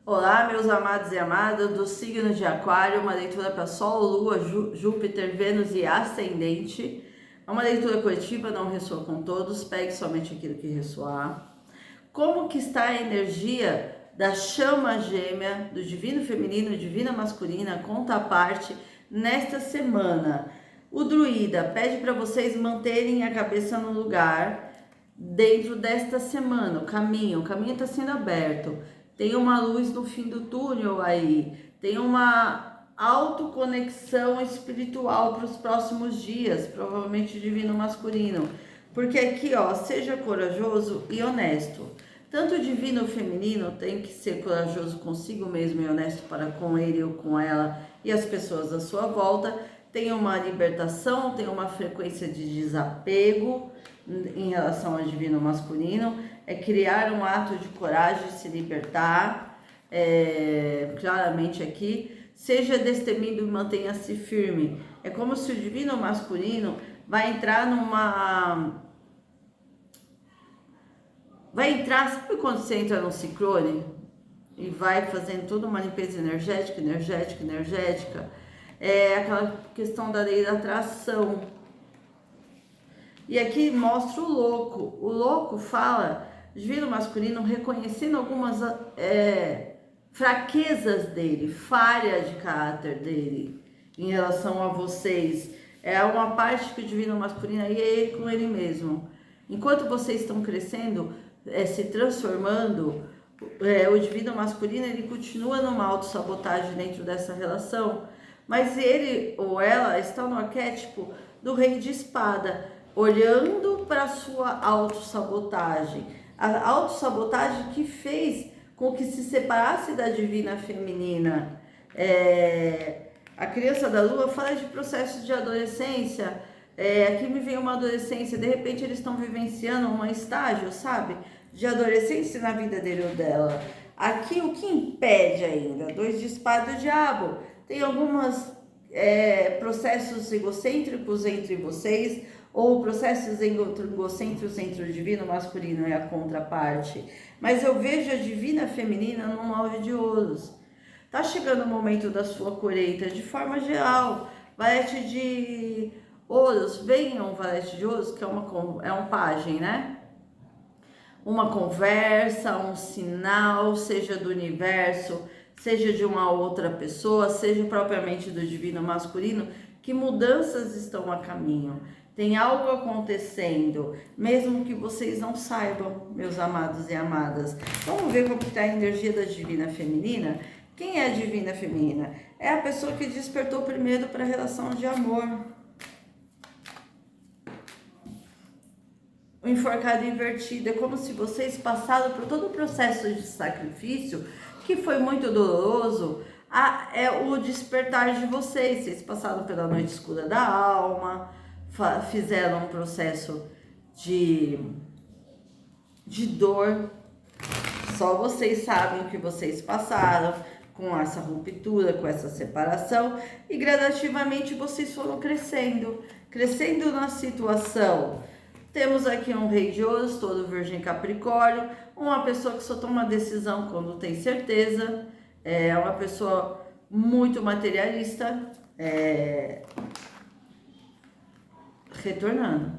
Olá, meus amados e amadas do signo de Aquário, uma leitura para Sol, Lua, Júpiter, Vênus e Ascendente. É uma leitura coletiva, não ressoa com todos, pegue somente aquilo que ressoar. Como que está a energia da chama gêmea, do divino feminino, divina masculina, conta a parte nesta semana? O druida pede para vocês manterem a cabeça no lugar dentro desta semana, o caminho está sendo aberto. Tem uma luz no fim do túnel aí, tem uma autoconexão espiritual para os próximos dias, provavelmente divino masculino. Porque aqui, ó, seja corajoso e honesto. Tanto o divino feminino tem que ser corajoso consigo mesmo e honesto para com ele ou com ela e as pessoas à sua volta. Tem uma libertação, tem uma frequência de desapego em relação ao divino masculino, é criar um ato de coragem, se libertar, claramente aqui, seja destemido e mantenha-se firme. É como se o divino masculino vai entrar sabe quando você entra num ciclone e vai fazendo toda uma limpeza energética, é aquela questão da lei da atração. E aqui mostra o louco. O louco fala, divino masculino, reconhecendo algumas fraquezas dele, falha de caráter dele em relação a vocês. É uma parte que o divino masculino aí é ele com ele mesmo. Enquanto vocês estão crescendo, se transformando, o divino masculino ele continua numa autossabotagem dentro dessa relação, mas ele ou ela está no arquétipo do rei de espada, olhando para a sua autossabotagem. A autossabotagem que fez com que se separasse da divina feminina. A criança da lua fala de processo de adolescência. Aqui me vem uma adolescência, de repente eles estão vivenciando um estágio, sabe? De adolescência na vida dele ou dela. Aqui o que impede ainda? 2 de espada do diabo. Tem alguns processos egocêntricos entre vocês, ou processos egocêntricos entre o divino masculino e a contraparte. Mas eu vejo a divina feminina no 9 de ouros. Tá chegando o momento da sua colheita de forma geral. Valete de ouros, venham valete de ouros, que é um pajem, né? Uma conversa, um sinal, seja do universo, seja de uma outra pessoa, seja propriamente do divino masculino, que mudanças estão a caminho. Tem algo acontecendo, mesmo que vocês não saibam, meus amados e amadas. Vamos ver como está a energia da divina feminina? Quem é a divina feminina? É a pessoa que despertou primeiro para a relação de amor. O enforcado invertido é como se vocês passaram por todo o processo de sacrifício, que foi muito doloroso, é o despertar de vocês. Vocês passaram pela noite escura da alma, fizeram um processo de dor. Só vocês sabem o que vocês passaram com essa ruptura, com essa separação, e gradativamente vocês foram crescendo na situação. Temos aqui um rei de ouros, todo virgem capricórnio, uma pessoa que só toma decisão quando tem certeza, é uma pessoa muito materialista, retornando.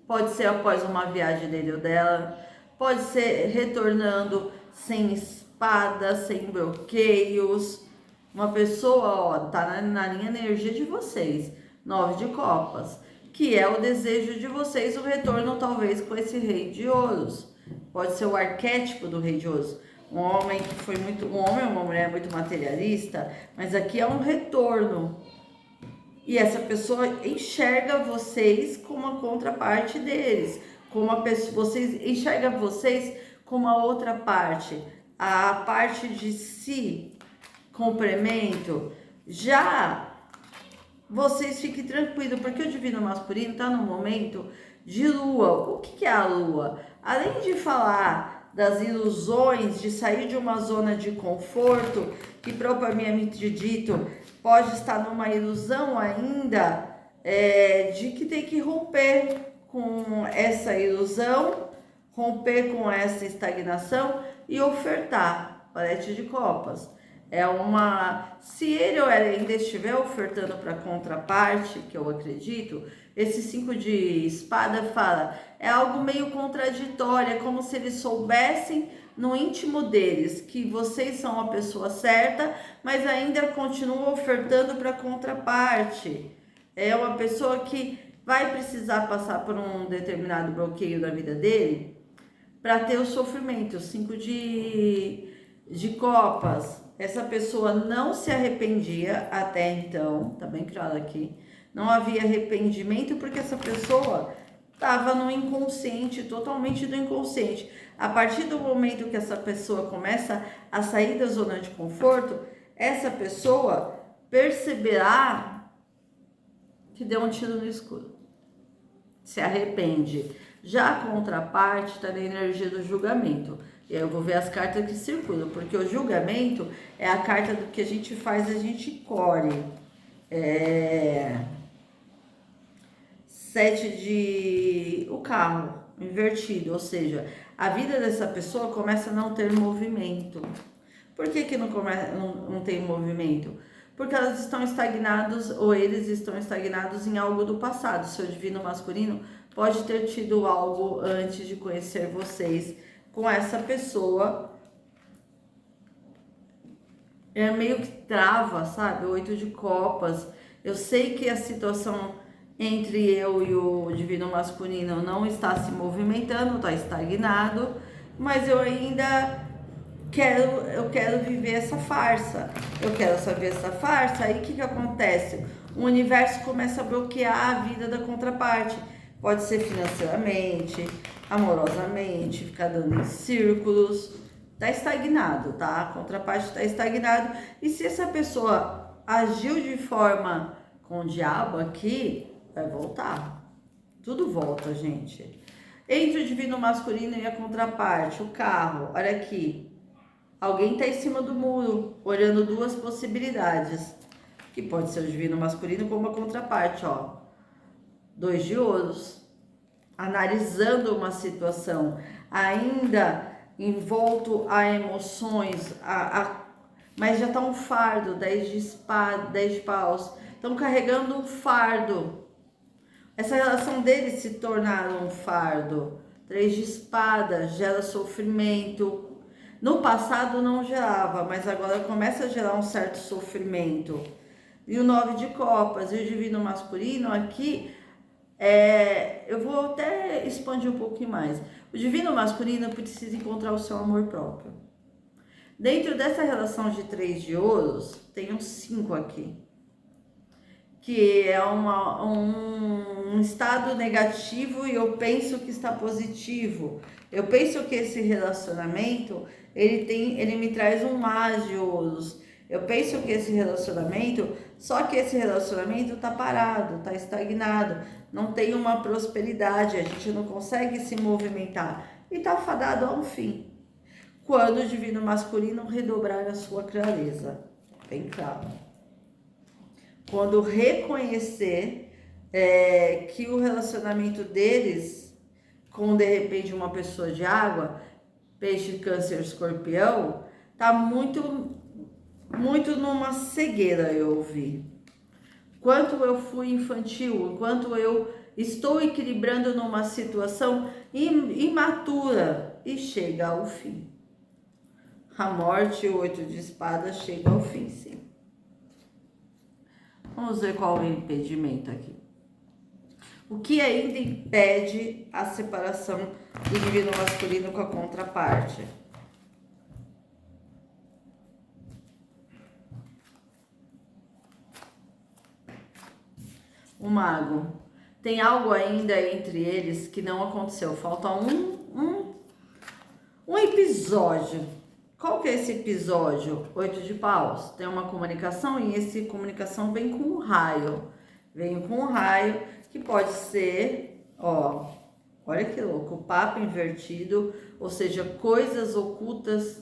Pode ser após uma viagem dele ou dela, pode ser retornando sem espada, sem bloqueios. Uma pessoa, ó, tá na linha energia de vocês, 9 de copas, que é o desejo de vocês, o retorno talvez com esse rei de ouros. Pode ser o arquétipo do rei de ouros. Um homem ou uma mulher muito materialista, mas aqui é um retorno. E essa pessoa enxerga vocês como a contraparte deles, vocês enxergam vocês como a outra parte, a parte de si, complemento. Já vocês fiquem tranquilos, porque o divino masculino está no momento de lua. O que é a lua? Além de falar das ilusões, de sair de uma zona de conforto, que propriamente dito pode estar numa ilusão ainda, de que tem que romper com essa ilusão, romper com essa estagnação e ofertar. Valete de copas. É uma... Se ele ou ela ainda estiver ofertando para a contraparte, que eu acredito, esse 5 de espada fala, é algo meio contraditório, é como se eles soubessem no íntimo deles que vocês são a pessoa certa, mas ainda continuam ofertando para a contraparte. É uma pessoa que vai precisar passar por um determinado bloqueio da vida dele para ter o sofrimento. 5 de copas. Essa pessoa não se arrependia até então, tá bem claro aqui. Não havia arrependimento porque essa pessoa estava no inconsciente, totalmente do inconsciente. A partir do momento que essa pessoa começa a sair da zona de conforto, essa pessoa perceberá que deu um tiro no escuro. Se arrepende. Já a contraparte está na energia do julgamento. E aí eu vou ver as cartas que circulam, porque o julgamento é a carta do que a gente faz, a gente colhe. 7 de... o carro invertido, ou seja, a vida dessa pessoa começa a não ter movimento. Por que não tem movimento? Porque elas estão estagnados, ou eles estão estagnados em algo do passado. Seu divino masculino pode ter tido algo antes de conhecer vocês com essa pessoa. É meio que trava, sabe? 8 de copas. Eu sei que a situação entre eu e o divino masculino não está se movimentando, está estagnado, mas eu ainda quero viver essa farsa. Eu quero saber essa farsa. Aí o que acontece? O universo começa a bloquear a vida da contraparte. Pode ser financeiramente, amorosamente, ficar dando em círculos. Tá estagnado, tá? A contraparte tá estagnado. E se essa pessoa agiu de forma com o diabo aqui, vai voltar. Tudo volta, gente. Entre o divino masculino e a contraparte, o carro, olha aqui. Alguém tá em cima do muro, olhando duas possibilidades. Que pode ser o divino masculino como a contraparte, ó. 2 de ouros. Analisando uma situação, ainda envolto a emoções, mas já tá um fardo, 10 de espada, 10 de paus. Estão carregando um fardo. Essa relação deles se tornaram um fardo. 3 de espada, gera sofrimento. No passado não gerava, mas agora começa a gerar um certo sofrimento. E o 9 de copas, e o divino masculino aqui, eu vou até expandir um pouquinho mais. O divino masculino precisa encontrar o seu amor próprio. Dentro dessa relação de 3 de ouros, tem um 5 aqui. Que é um estado negativo e eu penso que está positivo. Eu penso que esse relacionamento, ele me traz um mar de ouros. Eu penso que esse relacionamento, só que esse relacionamento está parado, está estagnado, não tem uma prosperidade, a gente não consegue se movimentar e está fadado a um fim. Quando o divino masculino redobrar a sua clareza, bem claro. Quando reconhecer que o relacionamento deles com, de repente, uma pessoa de água, peixe, câncer, escorpião, tá muito numa cegueira, eu ouvi. Quanto eu fui infantil, enquanto eu estou equilibrando numa situação imatura e chega ao fim. A morte, o 8 de espadas, chega ao fim, sim. Vamos ver qual é o impedimento aqui. O que ainda impede a separação do divino masculino com a contraparte? O mago. Tem algo ainda entre eles que não aconteceu. Falta um episódio. Qual que é esse episódio? 8 de paus. Tem uma comunicação e essa comunicação vem com um raio. Vem com um raio que pode ser, ó, olha que louco, o Papa invertido, ou seja, coisas ocultas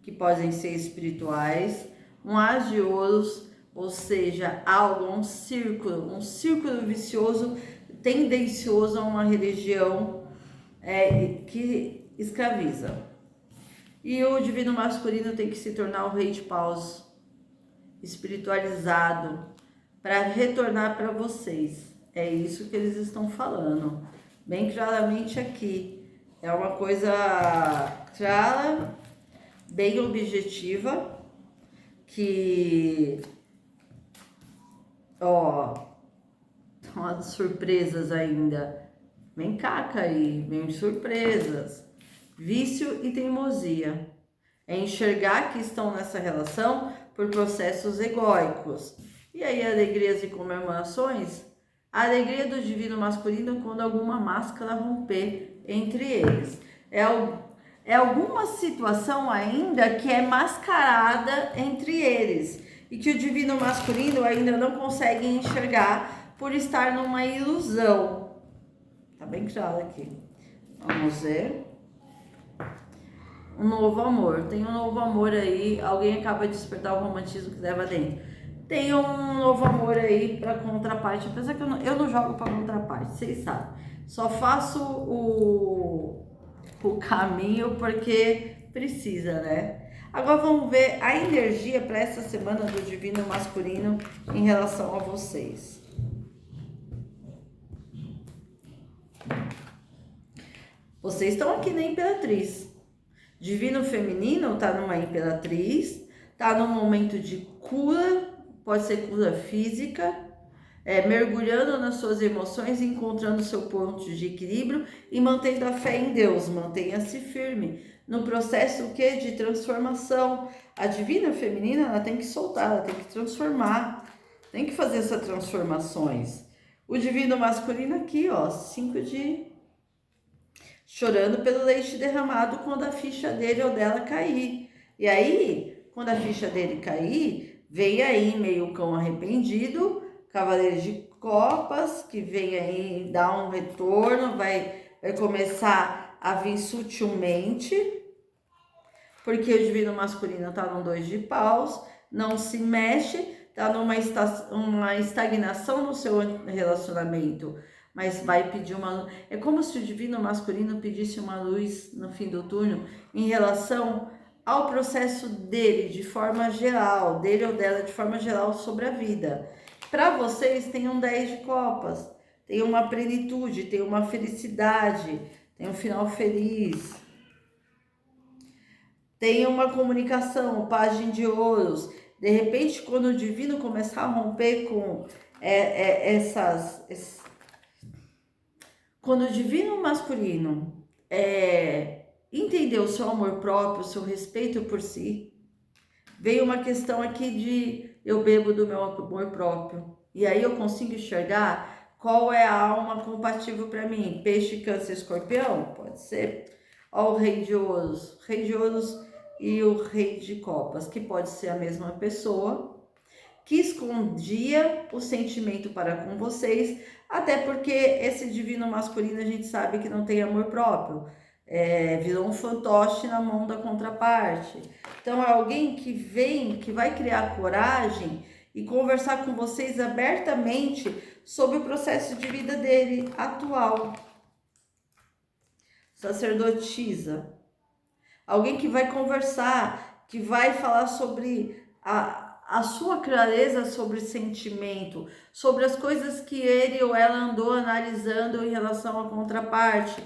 que podem ser espirituais. Um as de ouros, ou seja, algo, um círculo vicioso, tendencioso a uma religião que escraviza. E o divino masculino tem que se tornar o rei de paus, espiritualizado, para retornar para vocês. É isso que eles estão falando, bem claramente aqui. É uma coisa clara, bem objetiva, que, ó, estão as surpresas ainda. Vem cá, aí, vem surpresas. Vício e teimosia. É enxergar que estão nessa relação por processos egóicos. E aí, alegrias e comemorações? A alegria do divino masculino quando alguma máscara romper entre eles. É alguma situação ainda que é mascarada entre eles e que o divino masculino ainda não consegue enxergar por estar numa ilusão. Tá bem claro aqui. Vamos ver. Um novo amor. Tem um novo amor aí. Alguém acaba de despertar o romantismo que leva dentro. Tem um novo amor aí para contraparte. Apesar que eu não jogo para contraparte, vocês sabem. Só faço o caminho porque precisa, né? Agora vamos ver a energia para essa semana do divino masculino em relação a vocês. Vocês estão aqui na Imperatriz. Divino feminino tá numa Imperatriz, tá num momento de cura, pode ser cura física, mergulhando nas suas emoções, encontrando seu ponto de equilíbrio e mantendo a fé em Deus. Mantenha-se firme no processo de transformação. A divina feminina, ela tem que soltar, ela tem que transformar, tem que fazer essas transformações. O divino masculino aqui, ó, 5 de... chorando pelo leite derramado quando a ficha dele ou dela cair. E aí, quando a ficha dele cair, vem aí meio cão arrependido, cavaleiro de copas, que vem aí dar um retorno, vai começar a vir sutilmente, porque o divino masculino tá no 2 de paus, não se mexe, tá numa estagnação no seu relacionamento, mas vai pedir uma... É como se o divino masculino pedisse uma luz no fim do túnel em relação ao processo dele, de forma geral, dele ou dela, de forma geral, sobre a vida. Para vocês, tem um 10 de copas, tem uma plenitude, tem uma felicidade, tem um final feliz, tem uma comunicação, página de ouros. De repente, quando o divino começar a romper com quando o divino masculino entender o seu amor próprio, o seu respeito por si, veio uma questão aqui de eu bebo do meu amor próprio. E aí eu consigo enxergar qual é a alma compatível para mim. Peixe, câncer, escorpião? Pode ser. Ó, o rei de ouros. Rei de ouros e o rei de copas, que pode ser a mesma pessoa, que escondia o sentimento para com vocês, até porque esse divino masculino a gente sabe que não tem amor próprio, virou um fantoche na mão da contraparte. Então é alguém que vem, que vai criar coragem e conversar com vocês abertamente sobre o processo de vida dele atual. Sacerdotisa. Alguém que vai conversar, que vai falar sobre a sua clareza sobre sentimento, sobre as coisas que ele ou ela andou analisando em relação à contraparte,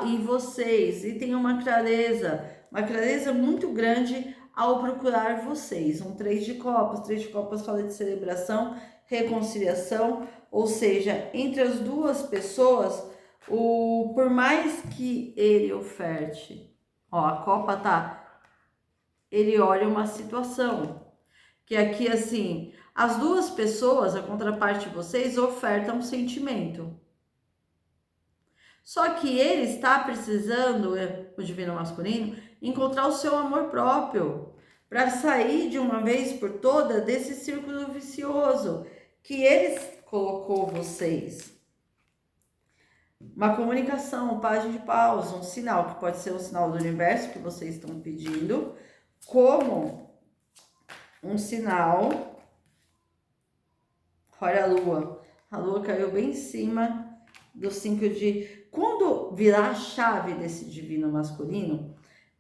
e vocês, e tem uma clareza muito grande ao procurar vocês. Um 3 de copas fala de celebração, reconciliação, ou seja, entre as duas pessoas, por mais que ele oferte, ó, a copa tá, ele olha uma situação, que aqui assim, as duas pessoas, a contraparte de vocês, ofertam um sentimento. Só que ele está precisando, o divino masculino, encontrar o seu amor próprio, para sair de uma vez por toda desse círculo vicioso que ele colocou vocês. Uma comunicação, página de pausa, um sinal, que pode ser um sinal do universo que vocês estão pedindo, como um sinal. Olha a lua caiu bem em cima do 5 de... Quando virar a chave desse divino masculino,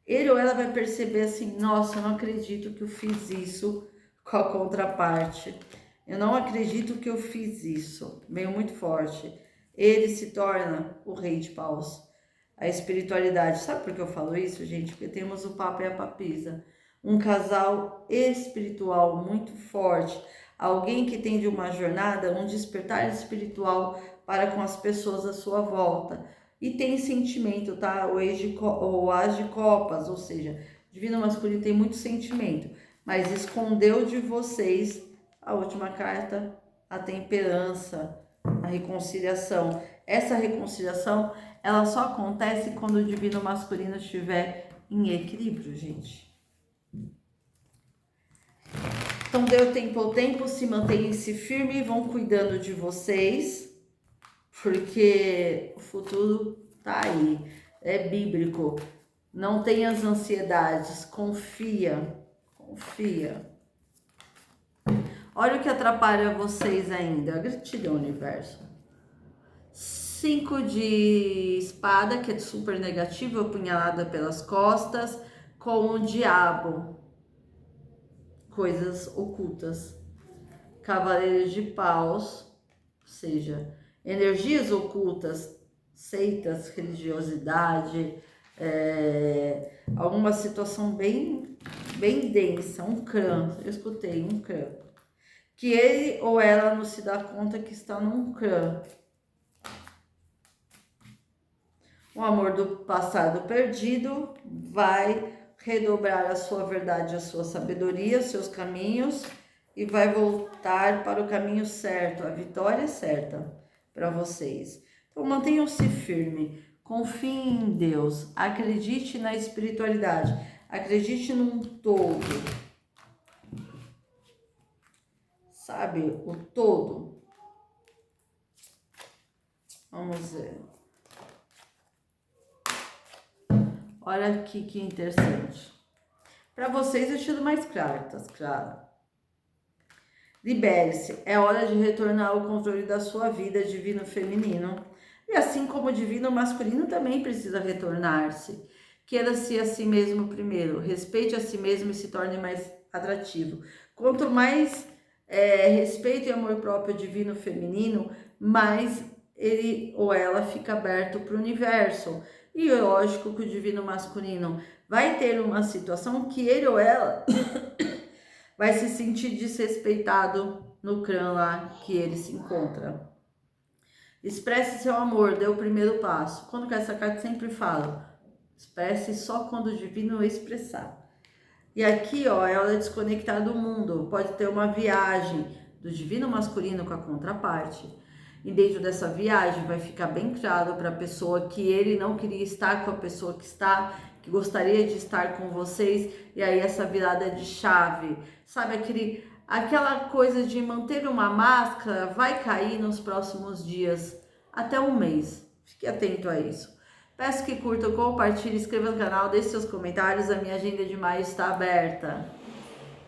ele ou ela vai perceber assim, nossa, eu não acredito que eu fiz isso com a contraparte. Eu não acredito que eu fiz isso. Meio muito forte. Ele se torna o rei de paus. A espiritualidade. Sabe por que eu falo isso, gente? Porque temos o Papa e a Papisa. Um casal espiritual muito forte. Alguém que tem de uma jornada, um despertar espiritual para com as pessoas à sua volta. E tem sentimento, tá? O As de Copas, ou seja, Divino Masculino tem muito sentimento. Mas escondeu de vocês a última carta, a temperança, a reconciliação. Essa reconciliação, ela só acontece quando o Divino Masculino estiver em equilíbrio, gente. Então, deu tempo ao tempo, se mantenham-se firmes, vão cuidando de vocês, porque o futuro tá aí, é bíblico. Não tenha as ansiedades, confia. Olha o que atrapalha vocês ainda. Gratidão, universo. 5 de espada, que é super negativo, apunhalada pelas costas, com o diabo. Coisas ocultas. Cavaleiro de paus, ou seja, energias ocultas, seitas, religiosidade, alguma situação bem densa, um crã. Eu escutei um crã. Que ele ou ela não se dá conta que está num crã. O amor do passado perdido vai redobrar a sua verdade, a sua sabedoria, os seus caminhos e vai voltar para o caminho certo. A vitória é certa para vocês. Então mantenham-se firmes, confiem em Deus, acredite na espiritualidade, acredite num todo. Sabe, o todo. Vamos ver. Olha aqui que interessante. Para vocês eu tiro mais cartas, claro. Libere-se. É hora de retornar ao controle da sua vida, divino feminino. E assim como o divino masculino também precisa retornar-se. Queira-se a si mesmo primeiro. Respeite a si mesmo e se torne mais atrativo. Quanto mais respeito e amor próprio divino feminino, mais ele ou ela fica aberto para o universo. E lógico que o divino masculino vai ter uma situação que ele ou ela vai se sentir desrespeitado no clã lá que ele se encontra. Expresse seu amor, dê o primeiro passo. Quando que essa carta sempre fala? Expresse só quando o divino expressar. E aqui, ó, ela é desconectar do mundo. Pode ter uma viagem do divino masculino com a contraparte. E dentro dessa viagem vai ficar bem claro para a pessoa que ele não queria estar com a pessoa que está, que gostaria de estar com vocês. E aí essa virada de chave, sabe, aquela coisa de manter uma máscara vai cair nos próximos dias, até um mês. Fique atento a isso. Peço que curta, compartilhe, inscreva no canal, deixe seus comentários. A minha agenda de maio está aberta.